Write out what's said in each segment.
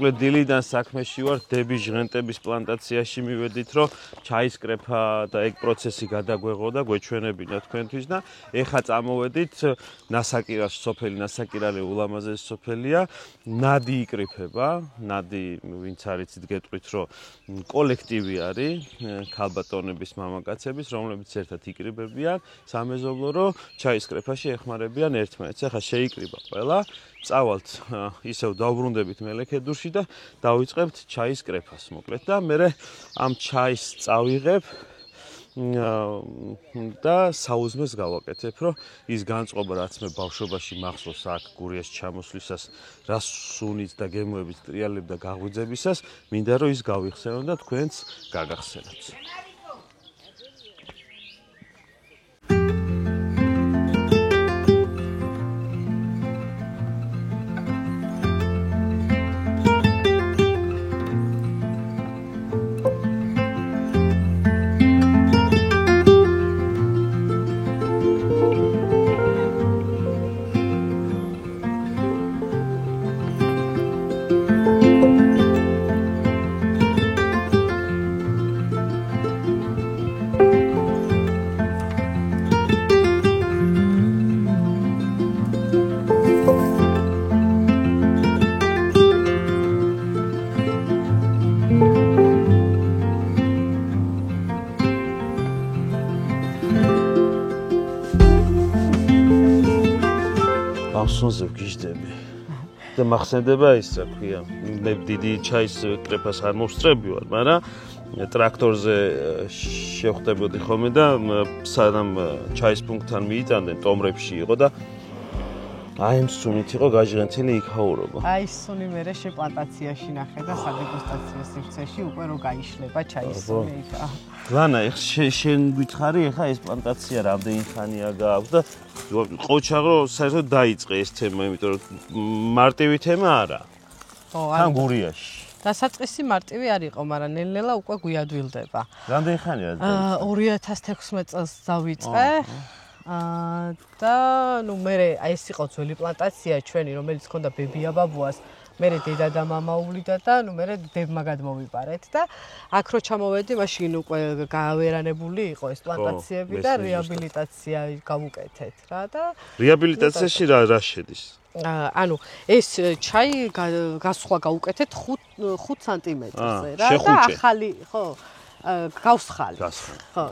მოკლედ დილიდან საქმეში ვარ, დების ჟღენტების პლანტაციაში მივედით, რომ ჩაისკრეფა და ეგ პროცესი გადაგვეღო და გვეჩვენებინა თქვენთვის და ეხა წამოვედით ნასაკირალში, სოფელი ნასაკირალი ულამაზესი სოფელია, ნადი იკრიფება, ნადი ვინც არიცით გეტყვით, რომ კოლექტივი არის ქალბატონების მამაკაცების, რომლებიც ერთად იკრიბებიან სამეზობლო, რომ ჩაისკრეფაში ეხმარებიან ერთმანეთს. ეხა შეიკრიბა ყველა. წავალთ ისევ დავბრუნდებით მელექედურში და დავიწყებთ ჩაის კრეფას მოკლედ და მე ამ ჩაის წავიღებ და საუზმეს გავაკეთებ, რომ ის განწყობა, რაც მე ბავშვობაში მახსოვს აქ გურიაში ჩამოსვლისას, რას სუნით და გემოებით ტრიალებ და გაღვიძებისას, მინდა რომ ის გავიხსენო და თქვენც გაგახსენოთ. სონზე ვგიჟდები და მახსენდება ის რა ქვია, მე დიდი ჩაის კრეფას არ მოვსწრები ვარ, მაგრამ ტრაქტორზე შევხვდებოდი ხოლმე და სანამ ჩაის პუნქტთან მიიტანდნენ, ტომრებში იყო და აი ამ სუნით იყო გაჟღენთილი იქაურობა. აი სუნი მერე შეპლანტაციაში ნახე და სადეგუსტაციო სივრცეში უკვე რო გაიშლება ჩაის სუნი იქ. ლანა, ეხლა შენ გითხარი, ეხლა ეს პლანტაცია რამდენი ხანია გააქვს და ყოჩაღო საერთოდ დაიწყე ეს თემა, იმიტომ რომ მარტივი თემა არა. ხო, თან გურიაში. დასაწყისი მარტივი არ იყო, მაგრამ ნელ-ნელა უკვე გვიადვილდება. რამდენი ხანია? 2016 წელს დავიწყე. და ნუ მე აი ეს იყო ძველი პლანტაცია ჩვენი, რომელიც ჰქონდა ბებია-ბაბუას, მე დედა და მამა უვლიდა და ნუ მე დებმა გადმოვიპარეთ და აქ რო ჩამოვედი, მაშინ უკვე გაავერანებული იყო ეს პლანტაციები და რეაბილიტაცია გავუკეთეთ რა და რეაბილიტაციაში რა შედის? ანუ ეს ჩაი გასხვა გავუკეთეთ 5 სანტიმეტრზე რა და ახალი ხო გავსხალი. ხო,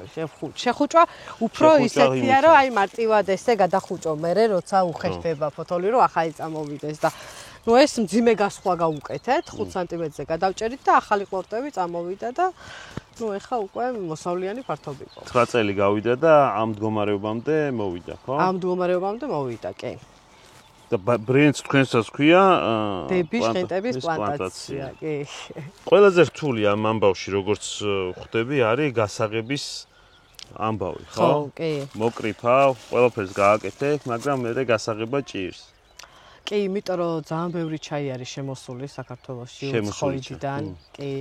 შეხუჭვა უფრო ისეთია, რომ აი მარტივად ესე გადახუჭო მე, როცა უხეშდება ფოთოლი, რომ ახალი წამოვიდეს და ნუ ეს მძიმე გასხვა გავუკეთეთ, 5 სანტიმეტრზე გადავჭერით და ახალი ყლორტები წამოვიდა და ნუ ეხა უკვე მოსავლიანი ფართობი იყო. 9 წელი გავიდა და ამ მდგომარეობამდე მოვიდა, ხო? ამ მდგომარეობამდე მოვიდა, კი. და ბრენდს თქვენსაც ქვია დების ჟღენტების პლანტაცია, კი. ყველაზე რთული ამ ამბავში, როგორც ხვდები, არის გასაღების ამბავი, ხო? ხო, კი. მოკრიფავ, ყველაფერს გააკეთებ, მაგრამ მე გასაღება ჭირს. კი, იმიტომ რომ ძალიან ბევრი ჩაი არის შემოსული საქართველოში უცხოეთიდან, კი.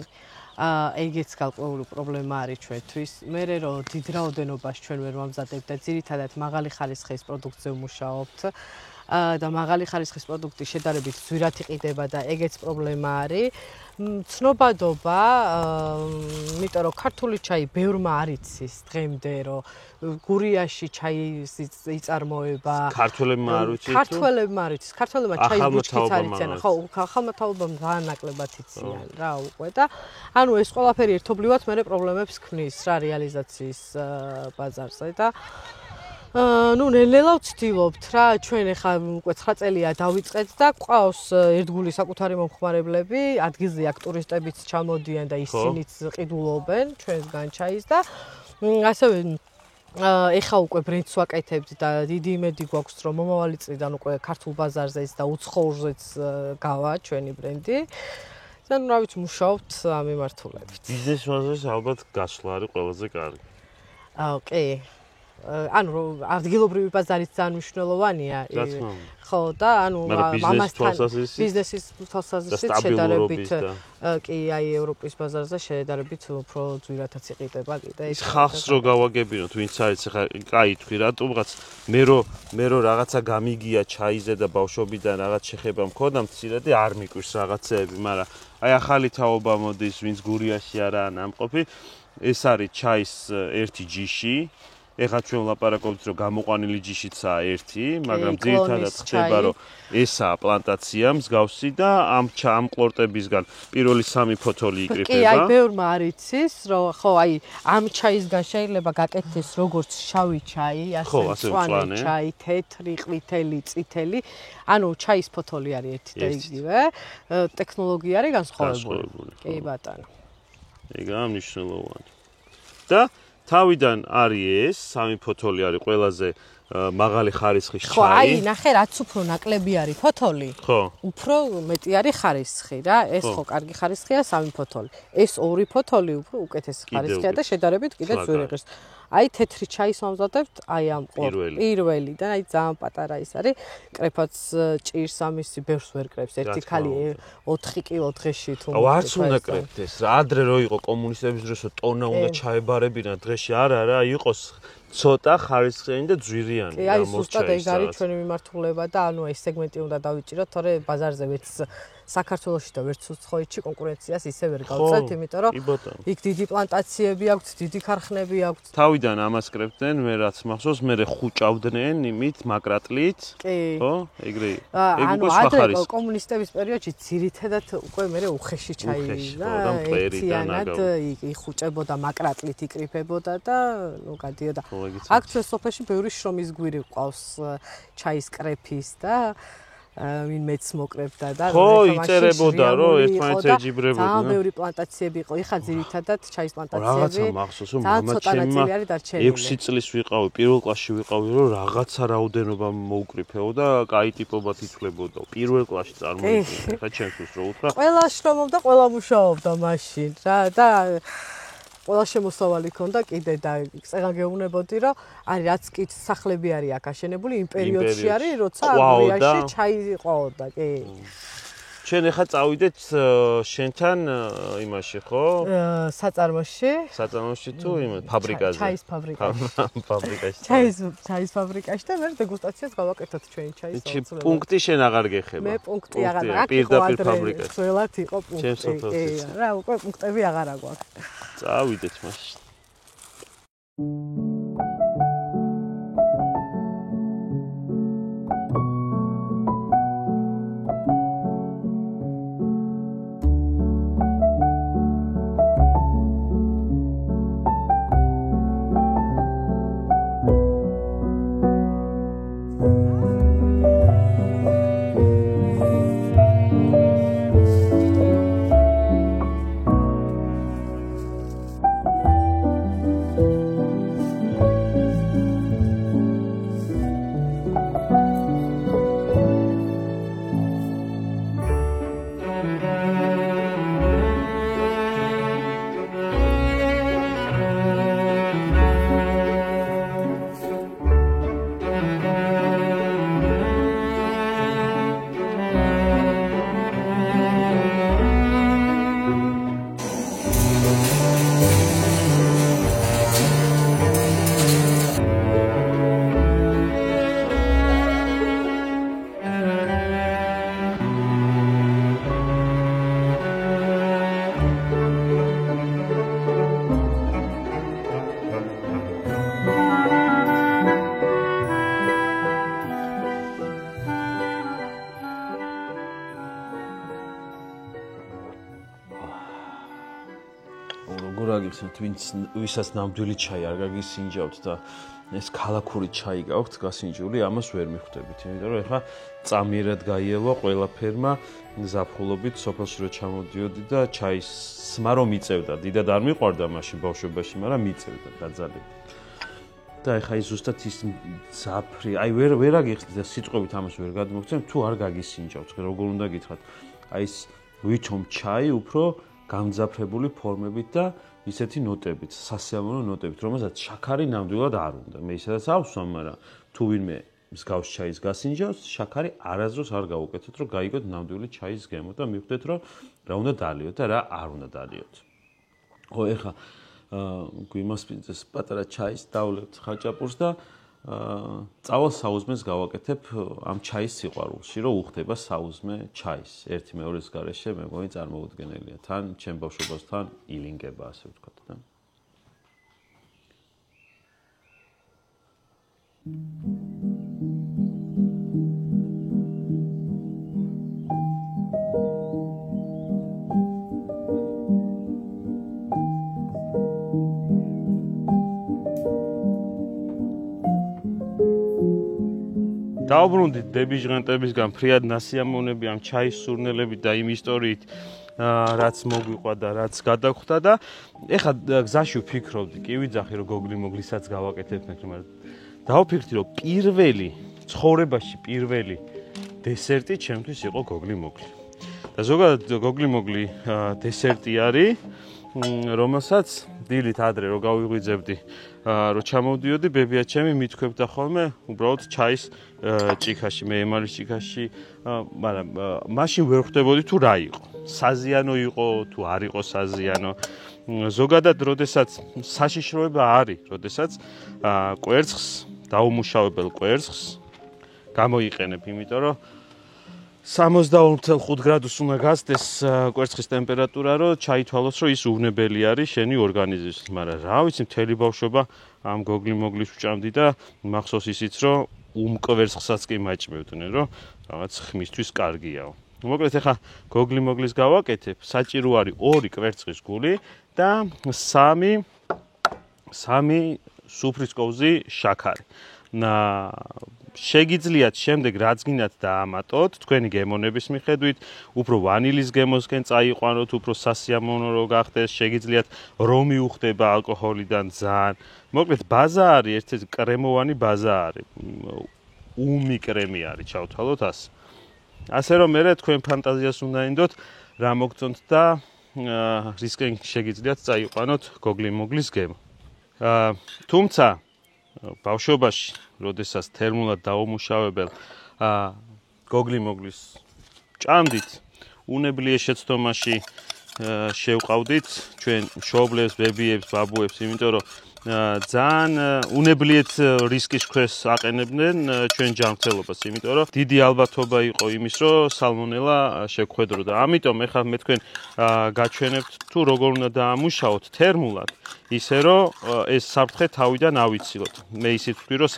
ეგეც გარკვეული პრობლემა არის ჩვენთვის. მე რომ დიდ რაოდენობას ჩვენ ვერ ვამზადებთ და ძირითადად მაღალი ხარისხის პროდუქციაზე ვმუშაობთ. და მაღალი ხარისხის პროდუქტი შედარებით ძვირად იყიდება და ეგეც პრობლემა არის. ცნობადობა, იმიტომ რომ ქართული ჩაი ბევრმა არ იცის დღემდე, რომ გურიაში ჩაის იწარმოება. ქართველებმა არ იცით? ქართველებმა არ იცის. ქართველებმა ჩაის ბუჩქიც არ იციან. ხო, ხალხმათაობამ ძალიან ნაკლებად იციან რა უკვე და ანუ ეს ყველაფერი ერთობლივად მე პრობლემებს ქმნის რა რეალიზაციის ბაზარზე და ნუ ნელ-ნელა ვცდილობთ რა, ჩვენ ახლა უკვე 9 წელია დავიწყეთ და ყავს ერთგული საკუთარი მომხმარებლები, ადგილზე აქ ტურისტებიც ჩამოდიან და ისინიც ყიდულობენ ჩვენსგან ჩაის და ასევე ეხა უკვე ბრენდს ვაკეთებთ და დიდი იმედი გვაქვს რომ მომავალი წლიდან უკვე ქართულ ბაზარზეც და უცხოურზეც გავა ჩვენი ბრენდი. და ნუ რა ვიცი მუშაობთ ამ მიმართულებით. ბიზნეს მასალას ალბათ გასვლა არის ყველაზე კარგი. კი. ანუ ადგილობრივი ბაზარიც ძალიან მნიშვნელოვანია. ხო და ანუ ამასთან ბიზნესის თვალსაზრისით შედარებით კი აი ევროპის ბაზარზე შედარებით უფრო ძვირადაც იყიდება კიდე ის ხალხს რო გავაგებინოთ ვინც არის ახლა კაი თქვი რატომღაც მე რო რაღაცა გამიგია ჩაიზე და ბავშვობიდან რაღაც შეხება მქონდა მცირედი არ მიკვირს რაღაცეები მაგრამ აი ახალი თაობა მოდის ვინც გურიაში არაა ნამყოფი ეს არის ჩაის ერთი ჯიში ეხლა ჩვენ ვლაპარაკობთ რომ გამოყვანილი ჯიშიცაა ერთი, მაგრამ ძირითადად ხდება რომ ესაა პლანტაცია მსგავსი და ამ ყლორტებისგან პირველი 3 ფოთოლი იკრიფება. კი, აი ბევრმა არ იცის, რომ ხო, აი ამ ჩაისგან შეიძლება გაკეთდეს როგორც შავი ჩაი, ასე მწვანე ჩაი, თეთრი, ყვითელი, წითელი. ანუ ჩაის ფოთოლი არის ერთი და იგივე. ტექნოლოგია არის განსხვავებული. კი ბატონო. ეგაა მნიშვნელოვანი. და თავიდან არის ეს 3 ფოთოლი არის ყველაზე მაღალი ხარისხის ჩაი. ხო, აი, ნახე, რაც უფრო ნაკლები არის ფოთოლი. ხო. უფრო მეტი არის ხარისხი რა. ეს ხო კარგი ხარისხია 3 ფოთოლი. ეს 2 ფოთოლი უფრო უკეთესი ხარისხია და შედარებით კიდე ძვირი ღირს. აი თეთრი ჩაის მომზადებთ, აი ამ პირველი და აი ძალიან პატარა ის არის. კრეფაც ჭირს ამისი ბევრს ვერ კრებს. ერთი ქალი 4 კილო დღეში თუ არც უნდა კრებდეს. ადრე რო იყო კომუნისტების დროს ტონა უნდა ჩაებარებინა დღეში არა რა იყოს ცოტა ხარისხიანი და ძვირიანი და მოჩაის. კი, აი ზუსტად ეგ არის ჩვენი მიმართულება და ანუ ეს სეგმენტი უნდა დავიჭიროთ, თორე ბაზარზე ვერც საქართველოში და ვერც უცხოეთში კონკურენციას ისე ვერ გავწევთ, იმიტომ რომ იქ დიდი პლანტაციები აქვს, დიდი ქარხნები აქვს. თავიდან ამას კრებდნენ, მე რაც მახსოვს, მე ხუჭავდნენ იმით მაკრატლით. ხო? ეგრე. ეგ უკვე სხვა ხარის. ანუ კომუნისტების პერიოდში ძირითადად უკვე მე უხეში ჩაი და ერთიანად იხუჭებოდა მაკრატლით იკრიფებოდა და ნუ გადიოდა. აქ ჩვენ სოფელში ბევრი შრომის გვირი ყავს ჩაის კრეფის და ვინმეც მოკრებდა და ხო იწერებოდა რომ ერთმანეთს ეჯიბრებოდა. ძალიან ბევრი პლანტაციები იყო. ეხა ძირითადად ჩაის პლანტაციები. რაღაცა მახსოვს რომ მამაჩემმა 6 წლის ვიყავი, პირველ კლასში ვიყავი რომ რაღაცა რაოდენობა მოუკრიფეო და კაი ტიპობად ითვლებოდა. პირველ კლასში წარმოიდგინე. ეხა ჩემთვის რო უთხრა. ყველა შრომობდა, ყველა მუშაობდა მაშინ რა და ყველა შემოსავალი ქონდა კიდე და წეღა გეუბნებოდი რომ არის რაც კი სახლები არის აქ აშენებული იმ პერიოდში არის როცა ამრიაში ჩაი ყვაოდა კი ჩვენ ახლა წავიდეთ შენთან იმაში ხო საწარმოში თუ იმ ფაბრიკაზე ჩაის ფაბრიკაში ჩაის ფაბრიკაში და მე დეგუსტაციას გავაკეთოთ ჩვენი ჩაის საოცრად პუნქტი შენ აღარ გეხება მე პუნქტი აღარ აქვს პირდაპირ ფაბრიკაში ძველად იყო პუნქტი რა უკვე პუნქტები აღარ აქვს წავიდეთ მაშინ როგორ აგიხსნათ, ვისაც ნამდვილი ჩაი არ გაგისინჯავთ და ეს ქალაქური ჩაი გაქვთ გასინჯული, ამას ვერ მიხვდებით, იმიტომ რომ ეხლა წამიერად გაიელვა ყველაფერმა ზაფხულობით სოფელში რო ჩამოდიოდი და ჩაის სმა რომ მიწევდა, დიდად არ მიყვარდა მაშინ ბავშვობაში, მაგრამ მიწევდა დაძალებით. და ეხლა ის ზუსტად ის ზაფრი, აი ვერ აგიხსნით და სიტყვებით ამას ვერ გადმოგცემ, თუ არ გაგისინჯავთ, როგორ უნდა გითხრათ, აი ეს ვითომ ჩაი უფრო გამძაფრებული ფორმებით და ისეთი ნოტებით, სასიამოვნო ნოტებით, რომელსაც შაქარი ნამდვილად არ უნდა. მე ისედაც ავსვამ, მაგრამ თუ ვინმე მსგავს ჩაის გასინჯავს, შაქარი არასდროს არ გაუკეთოთ, რომ გაიგოთ ნამდვილი ჩაის გემო და მიხვდეთ, რომ რა უნდა დალიოთ და რა არ უნდა დალიოთ. ხო, ეხლა გვიმასპინძეს პატარა ჩაის დავლევთ ხაჭაპურს და წავალ საუზმეს გავაკეთებ ამ ჩაის სიყვარულში, რომ უხდება საუზმე ჩაის. ერთი მეორის გარეშე მე მგონი წარმოუდგენელია. თან ჩემ ბავშვობასთან ილინგება, ასე ვთქვათ და. დავბრუნდით დები ჟღენტებისგან ფრიად ნასიამოვნები ამ ჩაის სურნელებით და იმ ისტორიით რაც მოგვიყვა და რაც გადაგხვდა და ეხლა გზაში ვფიქრობდი, კი ვიძახი რომ გოგლი-მოგლისაც გავაკეთებ, მაგრამ დავფიქრდი რომ ცხოვრებაში პირველი დესერტი ჩემთვის იყო გოგლი-მოგლი. და ზოგადად გოგლი-მოგლი დესერტი არის, რომელსაც დილით ადრე რო გავიღვიძებდი, რო ჩამოვდიოდი, ბებია ჩემი მithქვებდა ხოლმე უბრალოდ ჩაის ჭიქაში, მე ემალის ჭიქაში, მაგრამ მაშინ ვერ ხვდებოდი თუ რა იყო. საზიანო იყო თუ არ იყო საზიანო. ზოგადად, როდესაც საშიშროება არის, როდესაც კვერცხს, დაუმუშავებელ კვერცხს გამოიყენებ, იმიტომ რომ 62.5 გრადუსს უნდა გასდეს კვერცხის ტემპერატურა, რომ ჩაითვალოს, რომ ის უვნებელი არის შენი ორგანიზმისთვის. მაგრამ რა ვიცი, მთელი ბავშვობა ამ გოგლი-მოგლის ვჭამდი და მახსოვს ისიც, რომ უმკვერცხსაც კი მაჭმევდნენ, რომ რაღაც ხმისთვის კარგიაო. მოკლედ ახლა გოგლი-მოგლის გავაკეთებ, საჭირო არის 2 კვერცხის გული და 3 სუფრის კოვზი შაქარი. შეგიძლიათ შემდეგ რაც გინდათ დაამატოთ, თქვენი გემონების მიხედვით, უფრო ვანილის გემოსკენ წაიყვანოთ, უფრო სასიამოვნო რო გახდეს, შეგიძლიათ რომი უხდება ალკოჰოლიდან ძალიან. მოკლედ ბაზა არის, ერთ-ერთი კრემოვანი ბაზა არის. უმი კრემი არის, ჩავთვალოთ ასე. ასე რომ მე თქვენ ფანტაზიას უნდა ინდოთ, რა მოგწონთ და რისკენ შეგიძლიათ წაიყვანოთ გოგლი-მოგლის გემო. თუმცა ბავშვობაში, როდესაც თერმულად დაუმუშავებელ გოგლი-მოგლის ჭამდით, უნებლიე შეცდომაში შევყავდით ჩვენ მშობლებს, ბებიებს, ბაბუებს, იმიტომ რომ ძალიან უნებლიეთ რისკის ქვეშ აყენებდნენ ჩვენ ჯანმრთელობას, იმიტომ რომ დიდი ალბათობა იყო იმის, რომ სალმონელა შეგხვედროდა. ამიტომ ეხლა მე თქვენ გაჩვენებთ თუ როგორ უნდა დაამუშაოთ თერმულად, ისე რომ ეს საფრთხე თავიდან ავიცილოთ. მე ისიც ვთქვი, რომ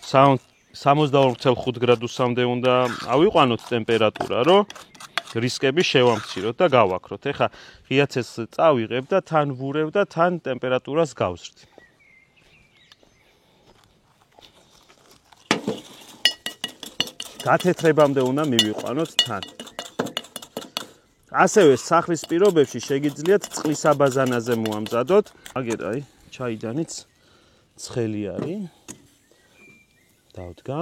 62.5 გრადუსამდე უნდა ავიყვანოთ ტემპერატურა, რომ რისკები შევამციროთ და გავაქროთ. ეხლა ღია ცეცხლს წავიღებ და თან ვურევ და თან ტემპერატურას გავზრდი. გათეთრებამდე უნდა მივიყვანოთ თან. ასევე სახლის პირობებში შეგიძლიათ წყლის აბაზანაზე მოამზადოთ. აგერ აი ჩაიდანიც ცხელი არის. დავდგა.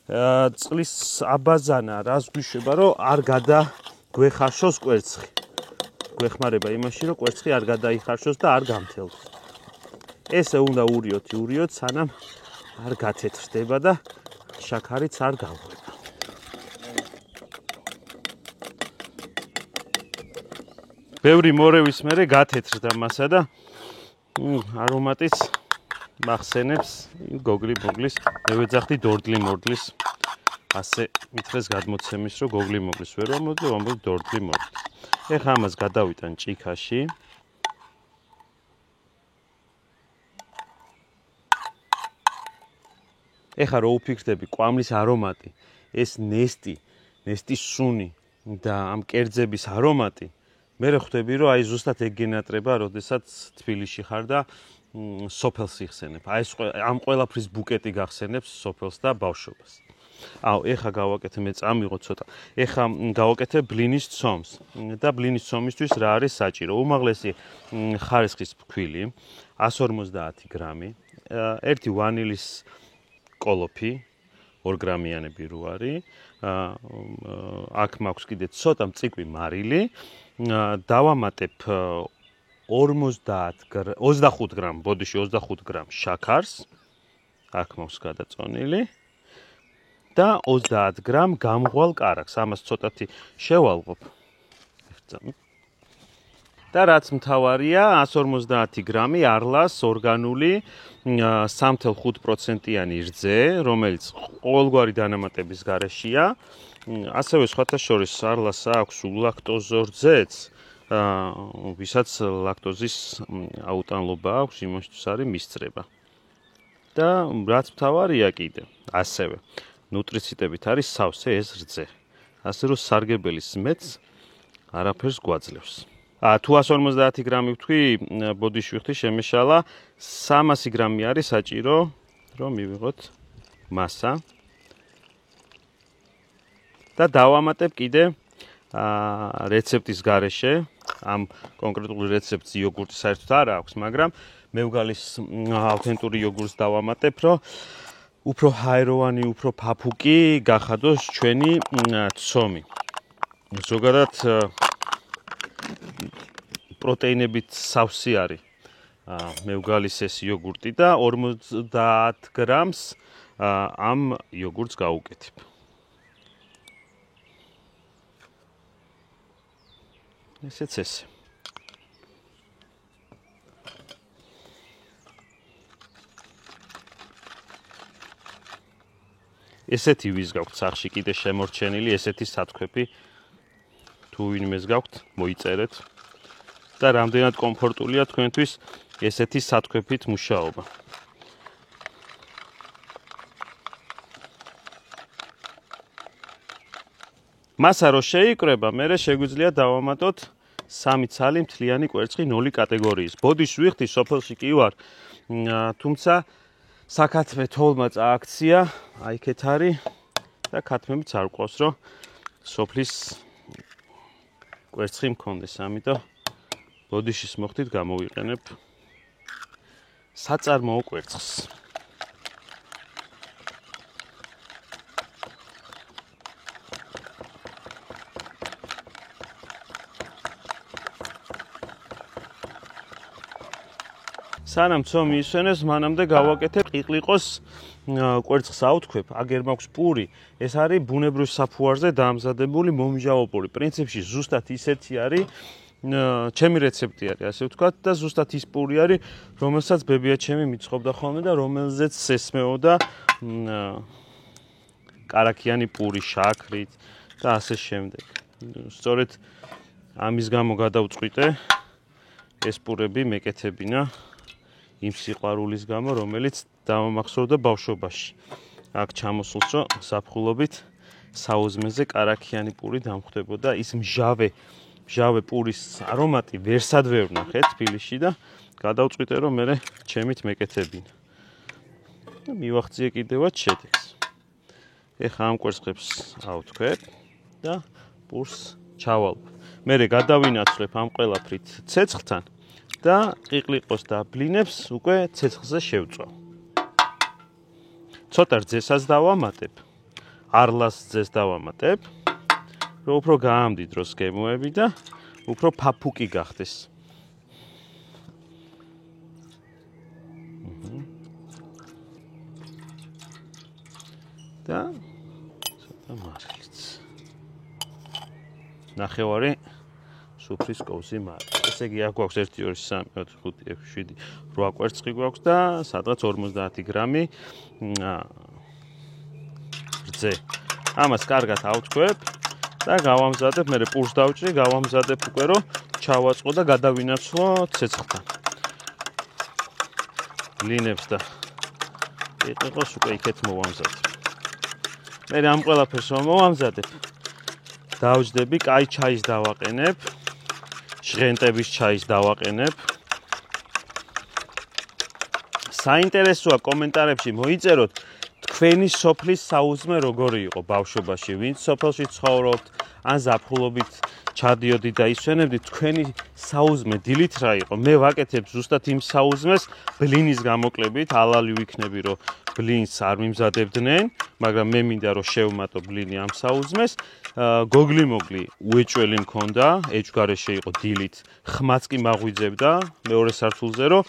წყლის აბაზანა რას გვიშვება, რომ არ გადაგვეხარშოს კვერცხი. გვეხმარება იმაში, რომ კვერცხი არ გადაიხარშოს და არ გამთელოს. ესე უნდა ურიოთ, სანამ არ გათეთრდება და შაქარიც არ გავღვება. ბევრი მორევის მერე გათეთრდა მასა და არომატიც მახსენებს გოგლი-მოგლის, მე ვეძახდი დორდლი-მორდლის ასე მითხრეს გადმოცემის, რომ გოგლი-მოგლის ვერ ვამბობდი, ვამბობდი დორდლი-მორდლის. ეხლა ამას გადავიტან ჭიქაში. ეხლა რო უფიქრდები კვამლის არომატი, ეს ნესტის სუნი და ამ კერძების არომატი მე ხვდები რომ აი ზუსტად ეგ გენატრება, როდესაც თბილისში ხარ და სოფელს იხსენებ. აი ეს ამ ყველაფრის ბუკეტი გახსენებს სოფელს და ბავშვობას. აუ, ეხა გავაკეთე მე წამიღო ცოტა. ეხა გავაკეთე ბლინის ცომს და ბლინის ცომისთვის რა არის საჭირო? უმაღლესი ხარისხის ფქვილი, 150 გრამი, ერთი ვანილის კოლოფი, 2 გრამიანები რო არის. აქ მაქვს კიდე ცოტა მწიკვი მარილი. დავამატებ 25 გრამ, ბოდიში 25 გრამ შაქარს. აქ მაქვს გადაწონილი. და 30 გრამ გამღვალ კარაქს. ამას ცოტათი შევალღობ. და რაც მთავარია, 150 გრამი არლას ორგანული 3.5%-იანი რძე, რომელიც ყოველგვარი დანამატების გარეშეა. ასევე სხვათა შორის არლას აქვს ულაქტოზორძეც, ვისაც ლაქტოზის აუტანლობა აქვს, იმისთვის არის მისწრება. და რაც მთავარია კიდე, ასევე ნუტრიციტებით არის სავსე ეს რძე. ასე რომ სარგებელის მეც არაფერს გვაძლევს. თუ 150 გრამი ვთქვი, ბოდიში ვიხდი შემეშალა, 300 გრამი არის საჭირო, რომ მივიღოთ მასა. და დავამატებ კიდე რეცეპტის გარეშე, ამ კონკრეტული რეცეპტს იოგურტი საერთოდ არ აქვს, მაგრამ მე ვგალის ავთენტური იოგურტს დავამატებ, რომ უფრო ჰაეროვანი, უფრო ფაფუკი გახადოს ჩვენი ცომი. ზოგადად პროტეინებით სავსე არის მე ვგალის ეს იოგურტი და 50 გრამს ამ იოგურტს გავუკეთებ. ესეც ესე. ესეთი ვის გაქვთ სახში კიდე შემორჩენილი, ესეთი სათქვები თუ ვინმეს გაქვთ, მოიწერეთ და რამდენად კომფორტულია თქვენთვის ესეთი სათქვებით მუშაობა. მასა რო შეიკრება, მერე შეგვიძლია დავამატოთ 3 ცალი მთლიანი კვერცხი 0 კატეგორიის. ბოდიში ვიხდი, სოფელში კი ვარ, თუმცა საქათმე თოლმა წააქცია, აი იქეთ არის და ქათმებიც არ ყავს, რომ სოფლის კვერცხი მქონდეს, ამიტომ ბოდიშის მოხდით გამოვიყენებ საწარმოო კვერცხს. სანამ ცომი ისვენებს, მანამდე გავაკეთებ ყიყლიყოს კვერცხს ავთქვებ, აგერ მაქვს პური, ეს არის ბუნებრივ საფუარზე დამზადებული მომჟავო პური. პრინციპში ზუსტად ისეთი არის, ჩემი რეცეპტი არის, ასე ვთქვათ, და ზუსტად ის პური არის, რომელსაც ბებია-ჩემი მიწყობდა ხოლმე და რომელზეც სესმეოდა კარაქიანი პური შაქრით და ასე შემდეგ. სწორედ ამის გამო გადავწყვიტე ეს პურები მეკეთებინა იმ სიყვარულის გამო, რომელიც დამამახსოვრდა ბავშვობაში. აქ ჩამოსულს, რომ საფხულობით საუზმეზე კარაქიანი პური დამხვდებოდა, ის მჟავე პურის არომატი ვერსად ვერ ვნახეთ თბილისში და გადავწყვიტე, რომ მე ჩემით მეკეთებინა. და მივახციე კიდევაც შედეგს. ეხლა ამ კვერცხებს ავთქვებ და პურს ჩავალვებ. მერე გადავინაცვლებ ამ ყველაფრით ცეცხლთან და ყიყლიყოს და ბლინებს უკვე ცეცხლზე შევწვა. ცოტა რძესაც დავამატებ, არლას რძეს დავამატებ, რომ უფრო გაამდიდროს გემოები და უფრო ფაფუკი გახდეს. და ცოტა მარილიც. ნახევარი სუფრის კოვზი მარილი. ესე იგი, აქ გვაქვს 1 2 3 4 5 6 7 8 კვერცხი გვაქვს და სადღაც 50 გრამი რძე. ამას კარგად ავთქვებ და გავამზადებ, მე პურს დავჭრი, გავამზადებ უკვე, რომ ჩავაწყო და გადავინაცვლო ცეცხლთან. ბლინებს და ყიყლიყოს უკვე იქეთ მოვამზადებ. მე ამ ყველაფერს რომ მოვამზადებ, დავჯდები, კაი ჩაის დავაყენებ. ჟღენტების ჩაის დავაყენებ. საინტერესოა კომენტარებში მოიწეროთ თქვენი სოფლის საუზმე როგორი იყო ბავშვობაში, ვინც სოფელში ცხოვრობთ, ან ზაფხულობით ჩადიოდი და ისვენებდი თქვენი საუზმე დილით რა იყო. მე ვაკეთებ ზუსტად იმ საუზმეს ბლინის გამოკლებით, ალალი ვიქნები რომ ბლინს არ მიმზადებდნენ, მაგრამ მე მინდა რომ შევმატო ბლინი ამ საუზმეს. გოგლი-მოგლი უეჭველი მქონდა, ეჭვგარეშე იყო დილით, ხმაც კი მაღვიძებდა მეორე სართულზე რომ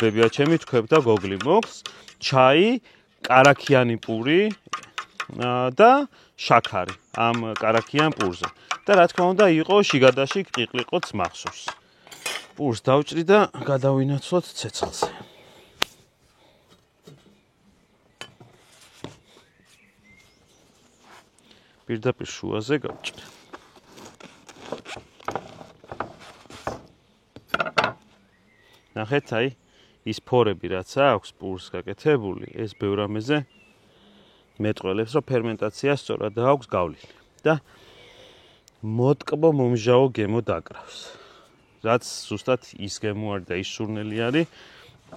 ბებია ჩემი თქვებდა გოგლი-მოგლს, ჩაი, კარაქიანი პური და შაქარი ამ კარაქიან პურზე. და რა თქმა უნდა იყო შიგადაში ყიყლიყოც მახსოვს. პურს დავჭრი და გადავინაცვლოთ ცეცხლზე. პირდაპირ შუაზე გავჭრე. ნახეთ, აი ის ფორები რაც აქვს პურს გაკეთებული, ეს ბევრ ამაზე მეტყველებს, რომ ფერმენტაცია სწორად აქვს გავლილი და მოტკბო მომჟაო გემო დაკრავს. რაც ზუსტად ის გემო არის და ის სურნელი არის,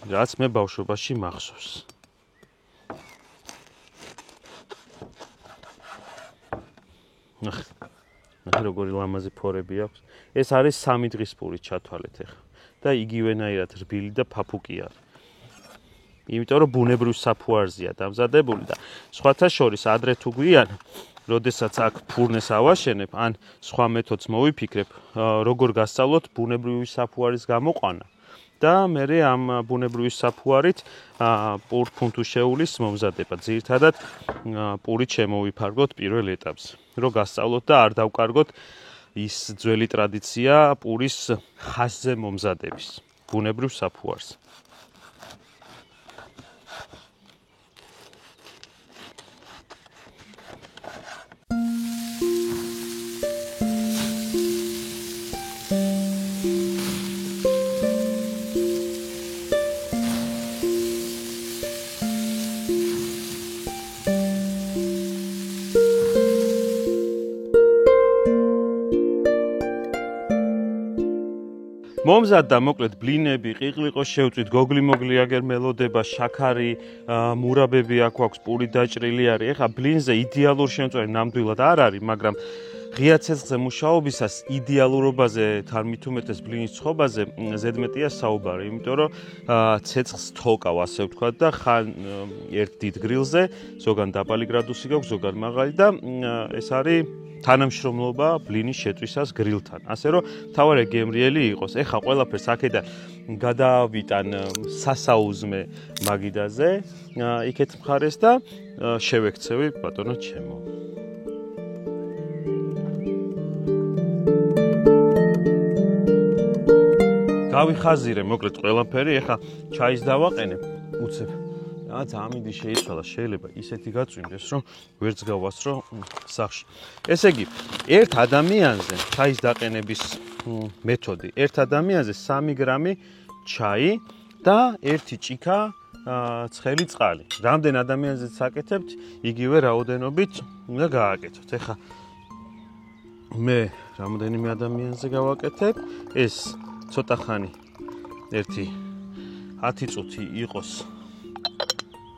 რაც მე ბავშვობაში მახსოვს. ნახე როგორი ლამაზი ფორები აქვს. ეს არის 3 დღის პური ჩათვალეთ ახლა და იგივენაირად რბილი და ფაფუკი არის. იმიტომ რომ ბუნებრივ საფუარზეა დამზადებული და სხვათა შორის ადრე თუ გვიან, როდესაც აქ ფურნეს ავაშენებ, ან სხვა მეთოდს მოვიფიქრებ, როგორ გასწავლოთ ბუნებრივი საფუარის გამოყვანა და მე ამ ბუნებრივი საფუარით პურფუნთუშეულის მომზადება. ძირითადად პურით შემოვიფარგოთ პირველ ეტაპზე, რომ გასწავლოთ და არ დავკარგოთ ის ძველი ტრადიცია პურის ხაზზე მომზადების, ბუნებრივ საფუარს. მომზადდა მოკლედ ბლინები, ყიყლიყო შევწვით, გოგლი-მოგლი აგერ მელოდება, შაქარი, მურაბები აქ აქვს, პური დაჭრილი არის. ეხა ბლინზე იდეალური შემწვარი ნამდვილად არ არის, მაგრამ ღია ცეცხლზე მუშაობისას იდეალურობაზე, თან მით უმეტეს ბლინის ცხობაზე ზედმეტია საუბარი, იმიტომ რომ ცეცხლს თოკავ, ასე ვთქვათ და ხან ერთ დიდ გრილზე, ზოგან დაბალი გრადუსი გაქვს, ზოგან მაღალი და ეს არის თანამშრომლობა ბლინის შეწვისას გრილთან. ასე რომ თავარი გემრიელი იყოს. ეხა ყველაფერს აქედან გადავიტან სასაუზმე მაგიდაზე, იქეთ მხარეს და შევექცევი ბატონო ჩემო. გავიხაზირე მოკლედ ყველაფერი, ეხა ჩაის დავაყენებ, უცებ. ძალიან მიდი შეიცვალა, შეიძლება ისეთი გაწვიმდეს, რომ ვერც გავასრო სახში. ესე იგი, ერთ ადამიანზე ჩაის დაყენების მეთოდი, ერთ ადამიანზე 3 გრამი ჩაი და 1 ჭიქა ცხელი წყალი. რამდენ ადამიანზეც აკეთებთ, იგივე რაოდენობით უნდა გააკეთოთ. ეხა მე რამდენიმე ადამიანზე გავაკეთებ, ეს ცოტა ხანი 10 წუთი იყოს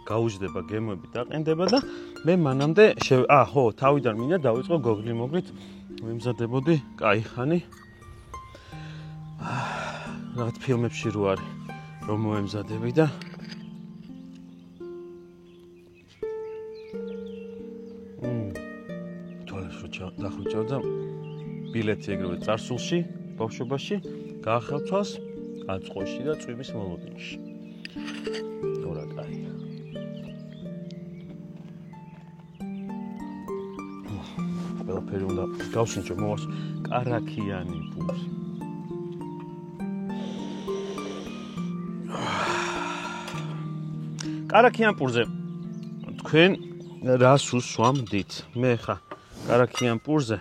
გაუждდება გემოები დაყენდება და მე მანამდე თავიდან მინდა დავიწყო გოგლი-მოგლით ვიმზადებოდი კაიხანი. რაღაც ფილმებში რო არის რომ მოემზადები და თვალებს რო დახვიჭავდა ბილეთი ეგრევე წარსულში ბავშვობაში გაახელთვას აწყოში და წვიმის მოლოდინში. თორა კაი. ყველაფერი უნდა გავსინჯო მოვას კარაქიანი პური. კარაქიან პურზე თქვენ რას უსვამდით? მე ხა კარაქიან პურზე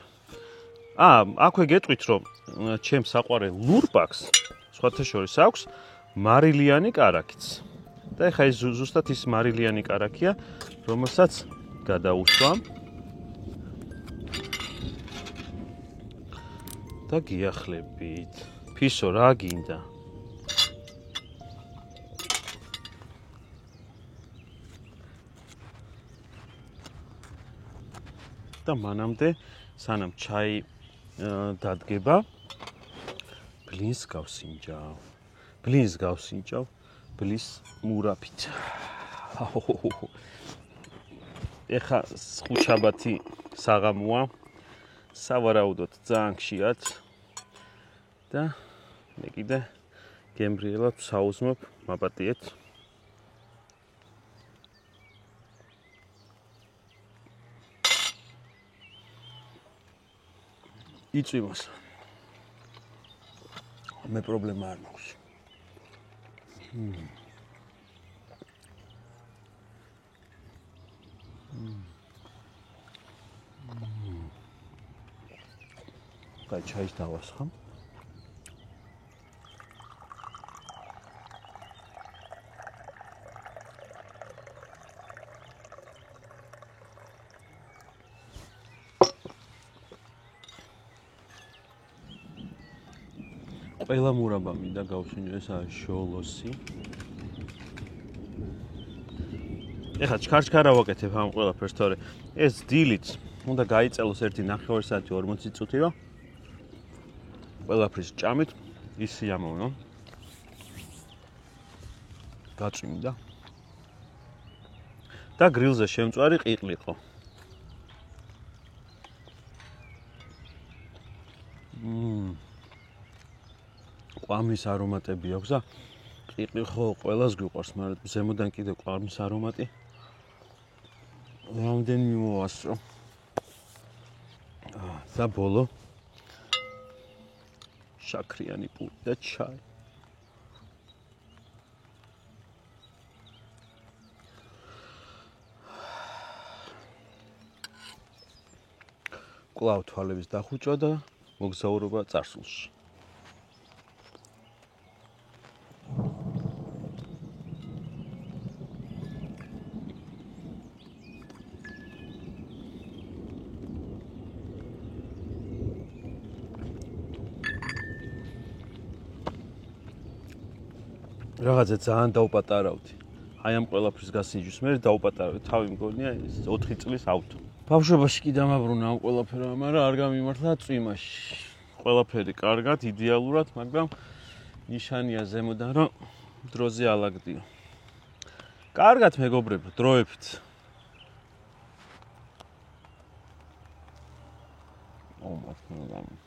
აქვე გეტყვით რომ ჩემს საყვარელ ლურპაკს სხვათა შორის აქვს მარილიანი კარაქიც. და ეხა ეს ზუსტად ის მარილიანი კარაქია, რომელსაც გადაუსვამ და გიახლებით. ფისო რა გინდა? და მანამდე სანამ ჩაი დადგება ბლინს გავსინჯავ. ბლის მურაფით. ეხა ხუჩაბათი საღამოა. სავარაუდოდ ძალიან ხშირად და მე კიდე გემრიელად საუზმობ, მაპატიეთ. იწვიმოს. მე პრობლემა არ მაქვს. კაი, ჩაის დავასხამ. ყველა მურაბა მინდა გავსინჯო, ესაა ჟოლოსი. ეხლა ჩქარჩქარა ვაკეთებ ამ ყველაფერს, თორე ეს დილიც უნდა გაიწელოს 1.5 საათი 40 წუთი, რომ ყველაფრის ჭამით ისი ამოვნო. გაწვიმდა. და გრილზე შემწვარი ყიყლიყო. ყვამის არომატები აქვს და ყიყლიყო ყველას გვიყვარს, მაგრამ ზემოდან კიდე ყვამის არომატი. რამდენი მოვასწრო. და ბოლო შაქრიანი პური და ჩაი. კვლავ თვალების დახუჭვა და მოგზაურობა წარსულში. რაღაცა ძალიან დაუპატარავდი. აი ამ ყველაფრის გასინჯვის მე დაუპატარავდი. თავი მგონია ეს 4 წლის ავტო. ბავშვობაში კი დამაბრუნა ამ ყველაფერმა, მაგრამ არ გამიმართლა წვიმაში. ყველაფერი კარგად, იდეალურად, მაგრამ ნიშანია ზემოდან, რომ დროზე ალაგდიო. კარგად მეგობრებო, დროებით. ო, მაგრამ